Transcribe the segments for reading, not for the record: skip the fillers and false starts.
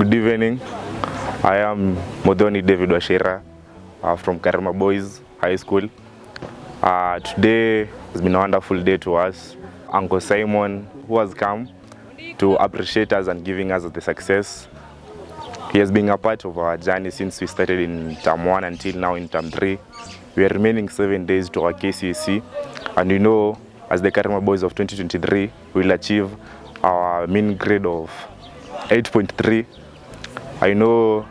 Good evening. I am Modoni David Washira from Karima Boys High School. Today has been a wonderful day to us. Uncle Simon, who has come to appreciate us and giving us the success. He has been a part of our journey since we started in term 1 until now in term 3. We are remaining 7 days to our KCSE, and we know as the Karima Boys of 2023 we will achieve our mean grade of 8.3. I know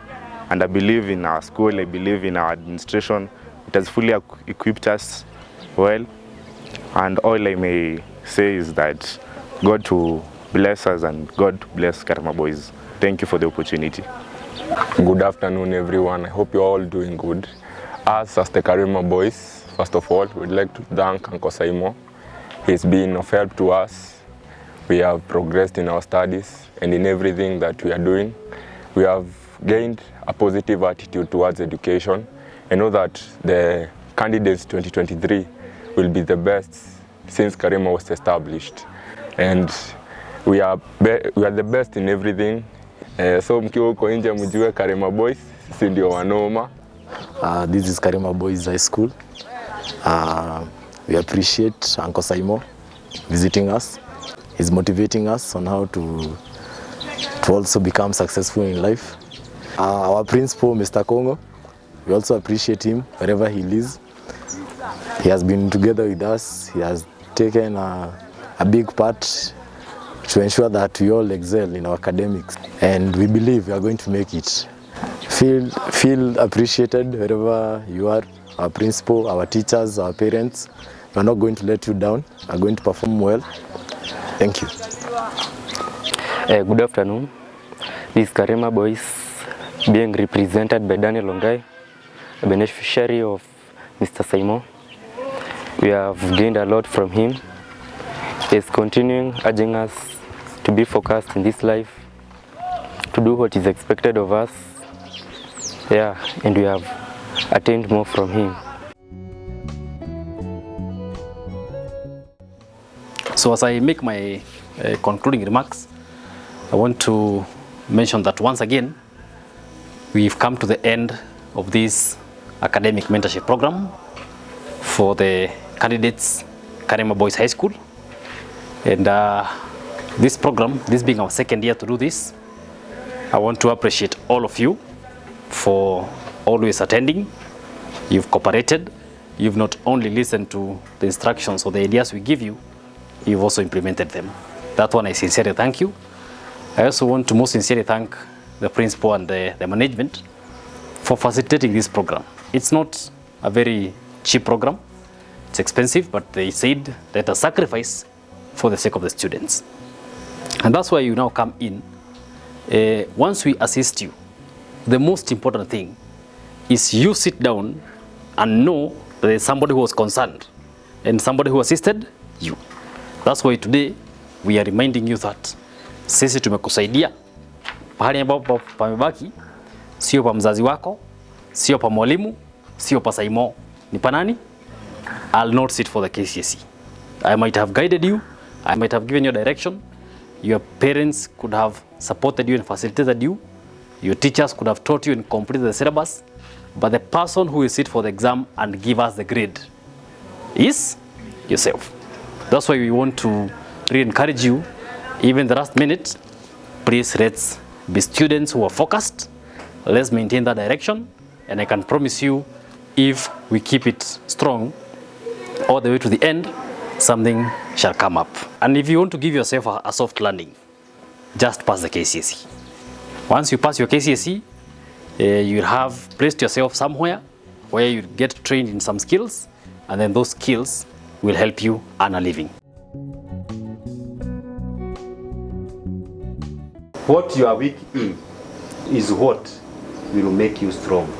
and I believe in our school, I believe in our administration. It has fully equipped us well, and all I may say is that God to bless us and God to bless Karima Boys. Thank you for the opportunity. Good afternoon everyone, I hope you're all doing good. Us as the Karima Boys, first of all, we'd like to thank Uncle Simon. He's been of help to us. We have progressed in our studies and in everything that we are doing. We have gained a positive attitude towards education. I know that the candidates 2023 will be the best since Karima was established. And we are the best in everything. So mkiwa uko nje mjue Karima Boys, sisi ndio wanoma. This is Karima Boys High School. We appreciate Uncle Simon visiting us. He's motivating us on how to also become successful in life. Our principal, Mr. Kongo, we also appreciate him wherever he lives. He has been together with us. He has taken a big part to ensure that we all excel in our academics, and we believe we are going to make it. Feel appreciated wherever you are. Our principal, our teachers, our parents, we are not going to let you down. We are going to perform well. Thank you. Good afternoon. This is Karima Boys being represented by Daniel Longai, a beneficiary of Mr. Simon. We have gained a lot from him. He is continuing urging us to be focused in this life, to do what is expected of us. Yeah, and we have attained more from him. So as I make my concluding remarks, I want to mention that once again, we've come to the end of this academic mentorship program for the candidates Karima Boys High School. And this program, this being our second year to do this, I want to appreciate all of you for always attending. You've cooperated. You've not only listened to the instructions or the ideas we give you, you've also implemented them. That one I sincerely thank you. I also want to most sincerely thank the principal and the management for facilitating this program. It's not a very cheap program. It's expensive, but they said let us sacrifice for the sake of the students. And that's why you now come in. Once we assist you, the most important thing is you sit down and know there is somebody who was concerned and somebody who assisted you. That's why today we are reminding you that sisi tumekusaidia. Pahali ambapo pamebaki sio pa mzazi wako, sio pa mwalimu, sio pa Simon. Ni pa nani? I'll not sit for the KCSE. I might have guided you, I might have given you direction. Your parents could have supported you and facilitated you. Your teachers could have taught you and completed the syllabus. But the person who will sit for the exam and give us the grade is yourself. That's why we want to really encourage you, even the last minute, please let's be students who are focused. Let's maintain that direction. And I can promise you, if we keep it strong all the way to the end, something shall come up. And if you want to give yourself a soft landing, just pass the KCSE. Once you pass your KCSE, you'll have placed yourself somewhere where you get trained in some skills, and then those skills will help you earn a living. What you are weak in is what will make you strong.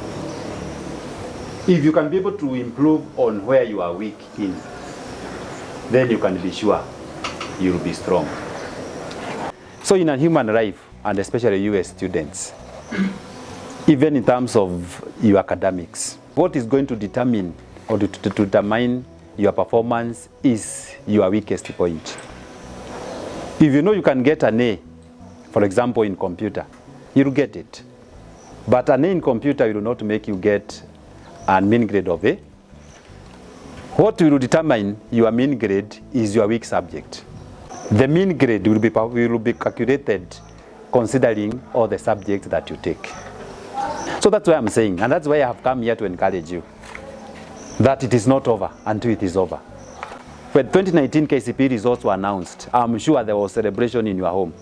If you can be able to improve on where you are weak in, then you can be sure you will be strong. So in a human life, and especially you as students, even in terms of your academics, what is going to determine or to determine your performance is your weakest point. If you know you can get an A, for example in computer, you'll get it. But an A in computer will not make you get a mean grade of A. What will determine your mean grade is your weak subject. The mean grade will be calculated considering all the subjects that you take. So that's why I'm saying, and that's why I have come here to encourage you, that it is not over until it is over. When 2019 KCP results were announced, I'm sure there was celebration in your home.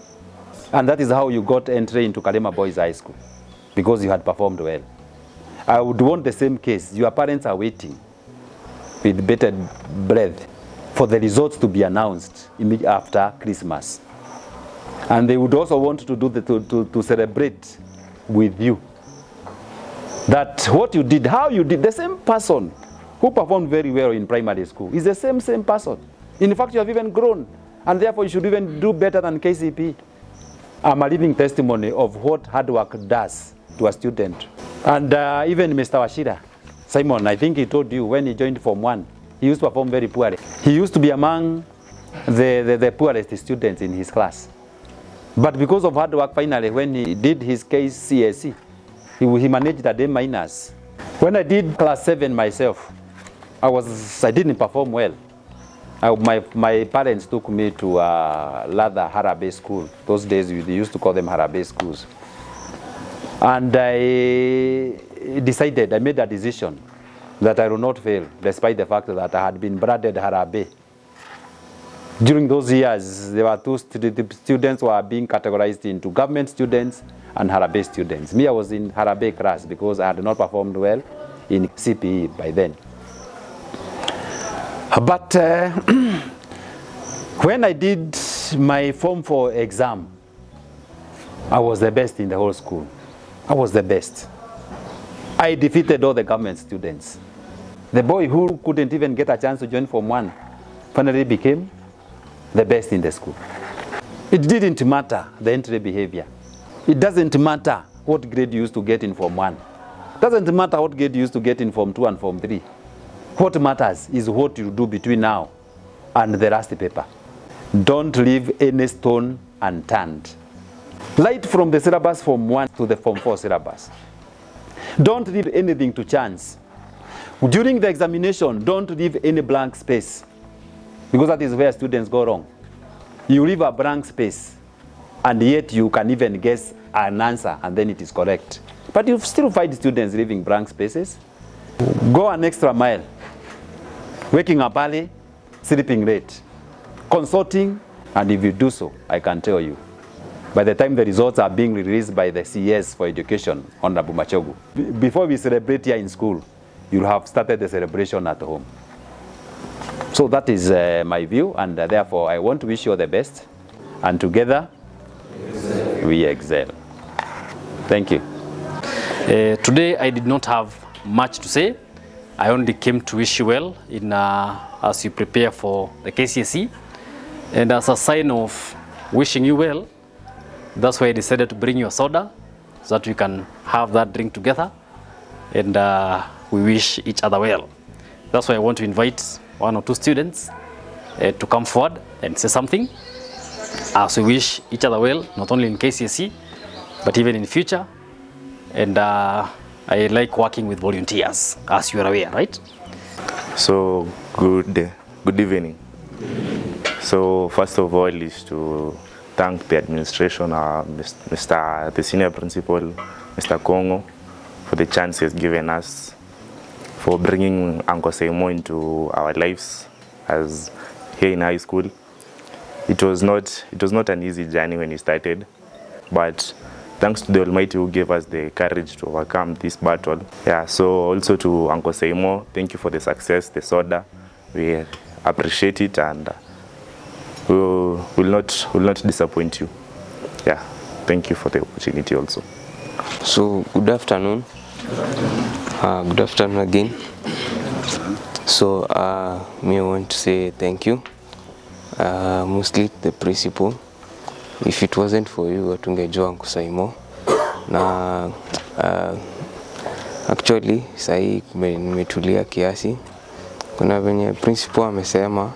And that is how you got entry into Karima Boys High School, because you had performed well. I would want the same case. Your parents are waiting with bated breath for the results to be announced immediately after Christmas. And they would also want to do to celebrate with you. That what you did, how you did, the same person who performed very well in primary school is the same person. In fact, you have even grown, and therefore you should even do better than KCP. I'm a living testimony of what hard work does to a student. And even Mr. Washira, Simon, I think he told you when he joined Form 1, he used to perform very poorly. He used to be among the poorest students in his class. But because of hard work, finally, when he did his CSE, he managed a D-. When I did class 7 myself, I didn't perform well. My parents took me to Latha Harabe school. Those days we used to call them Harabe schools. And I made a decision that I will not fail, despite the fact that I had been branded Harabe. During those years, there were two students who were being categorized into government students and Harabe students. Me, I was in Harabe class because I had not performed well in CPE by then. But when I did my Form 4 exam, I was the best in the whole school. I was the best. I defeated all the government students. The boy who couldn't even get a chance to join Form 1 finally became the best in the school. It didn't matter the entry behavior. It doesn't matter what grade you used to get in Form 1. It doesn't matter what grade you used to get in Form 2 and Form 3. What matters is what you do between now and the last paper. Don't leave any stone unturned. Right from the syllabus Form 1 to the Form 4 syllabus. Don't leave anything to chance. During the examination, don't leave any blank space, because that is where students go wrong. You leave a blank space, and yet you can even guess an answer, and then it is correct. But you still find students leaving blank spaces. Go an extra mile. Waking up early, sleeping late, consulting, and if you do so, I can tell you, by the time the results are being released by the CS for Education, Honorable Machogu, before we celebrate here in school, you'll have started the celebration at home. So that is my view, and therefore I want to wish you all the best, and together we excel. Thank you. Today I did not have much to say. I only came to wish you well in as you prepare for the KCSE, and as a sign of wishing you well, that's why I decided to bring you a soda so that we can have that drink together, and we wish each other well. That's why I want to invite one or two students to come forward and say something as we wish each other well, not only in KCSE but even in future. And I like working with volunteers, as you are aware, right? So good evening. So first of all is to thank the administration, the senior principal, Mr. Kongo, for the chance he's given us, for bringing Uncle Saimo into our lives as here in high school. It was not an easy journey when we started, but thanks to the Almighty who gave us the courage to overcome this battle. Yeah, so also to Uncle Saimo, thank you for the success, the soda. We appreciate it, and we will not disappoint you. Yeah, thank you for the opportunity also. So good afternoon. Good afternoon again. So me I want to say thank you, mostly the principal. If it wasn't for you, hatungejua Uncle Saimo. Na actually sahi nimetulia kiasi. Kuna venye principal amesema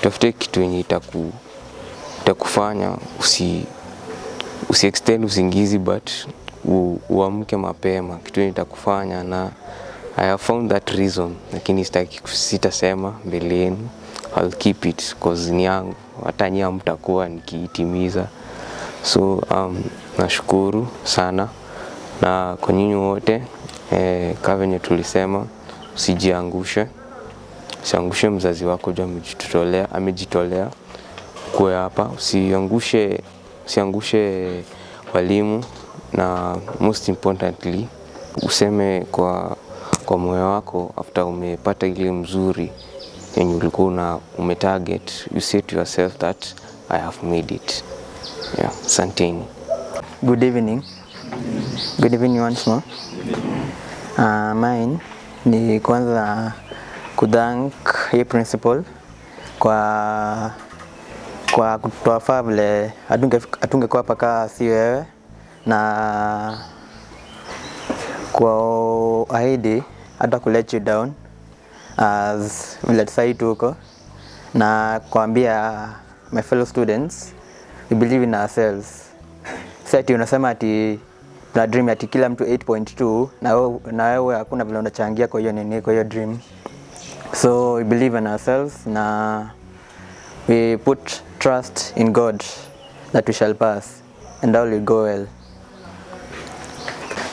tafute kitu yenye itakufanya usiextend usingizi but uamke mapema, kitu nitakufanya, na I have found that reason, lakini sitasema mbele yenu. I'll keep it cause ni yangu, hata nyinyi mtakuwa nikiitimiza. So nashukuru sana, na kwa nyinyi wote kama venye tulisema, usijiangushe. Usiangushe mzazi wako, jua amejitolea kwa hapa. Usiangushe walimu, na most importantly useme kwa moyo wako after umepata ile mzuri yenye ulikuwa umetarget, you say to yourself that I have made it. Yeah, asanteni. Good evening. Good evening once more. Mine ni kwanza kuthank hii principal kwa kutuafaa vile atungekuwa paka si wewe, na kwa ahidi hata ku let you down as vile sai tuko, na kuambia my fellow students we believe in ourselves. Sasa unasema ati na dream ati kila mtu 8.2 na wewe hakuna vile unachangia kwa hiyo nini, kwa hiyo dream. So we believe in ourselves, na we put trust in God that we shall pass and all will go well.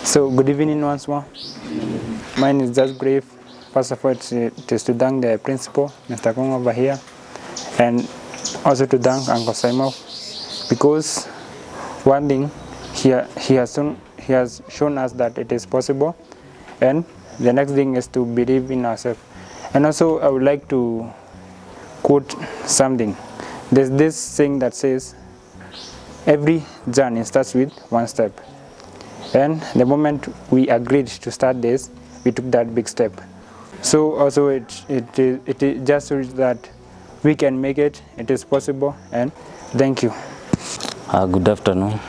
So good evening once more. Mine is just brief. First of all, it is to thank the principal, Mr. Kong over here, and also to thank Uncle Simon, because one thing he has shown us that it is possible, and the next thing is to believe in ourselves. And also I would like to quote something. There's this thing that says every journey starts with one step, and the moment we agreed to start this, we took that big step. So also it just shows that we can make it, it is possible, and thank you. Good afternoon.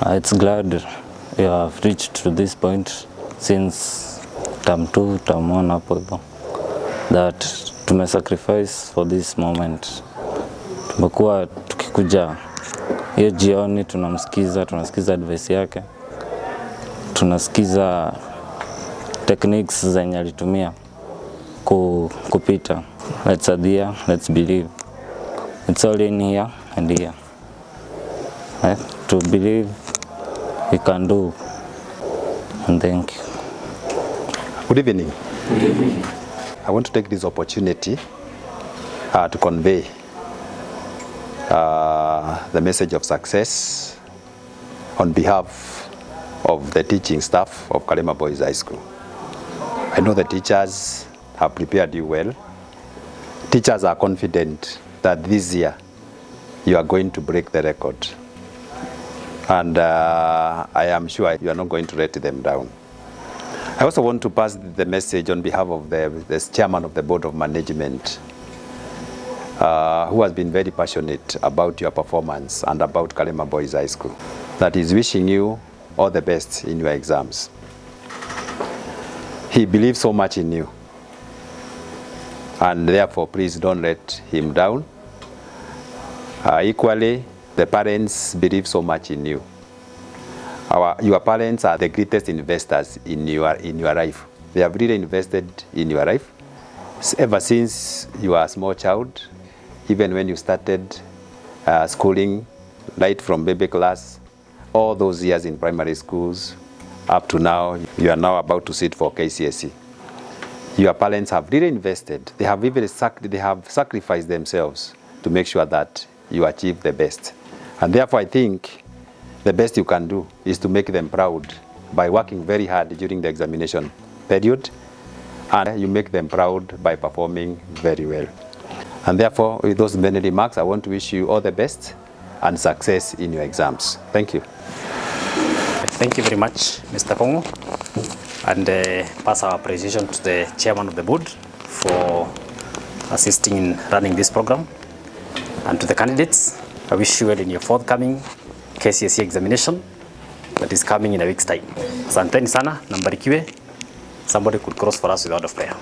It's glad you have reached to this point since term 2, term 1 hapo hivyo, that tumesacrifice for this moment. Tumekuwa tukikuja hiyo jioni, tunasikiza advice yake, tunasikiza techniques zenye alitumia kupita. Let's adhere, let's believe. It's all in here and here. To believe we can do. And thank you. Good evening. Good evening. I want to take this opportunity to convey the message of success on behalf of the teaching staff of Karima Boys High School. I know the teachers have prepared you well. Teachers are confident that this year you are going to break the record. And I am sure you are not going to let them down. I also want to pass the message on behalf of the chairman of the Board of Management, who has been very passionate about your performance and about Karima Boys High School, that is wishing you all the best in your exams. He believes so much in you, and therefore please don't let him down. Equally, the parents believe so much in you. Your parents are the greatest investors in your life. They have really invested in your life ever since you are a small child, even when you started schooling, right from baby class, all those years in primary schools, up to now. You are now about to sit for KCSE. Your parents have really invested. They have even sacrificed themselves to make sure that you achieve the best. And therefore I think the best you can do is to make them proud by working very hard during the examination period, and you make them proud by performing very well. And therefore, with those many remarks, I want to wish you all the best and success in your exams. Thank you. Thank you very much, Mr. Kongo, and pass our appreciation to the chairman of the board for assisting in running this program. And to the candidates, I wish you well in your forthcoming KCSE examination that is coming in a week's time. Asanteni sana, na mbarikiwe. Somebody could cross for us with a word of prayer.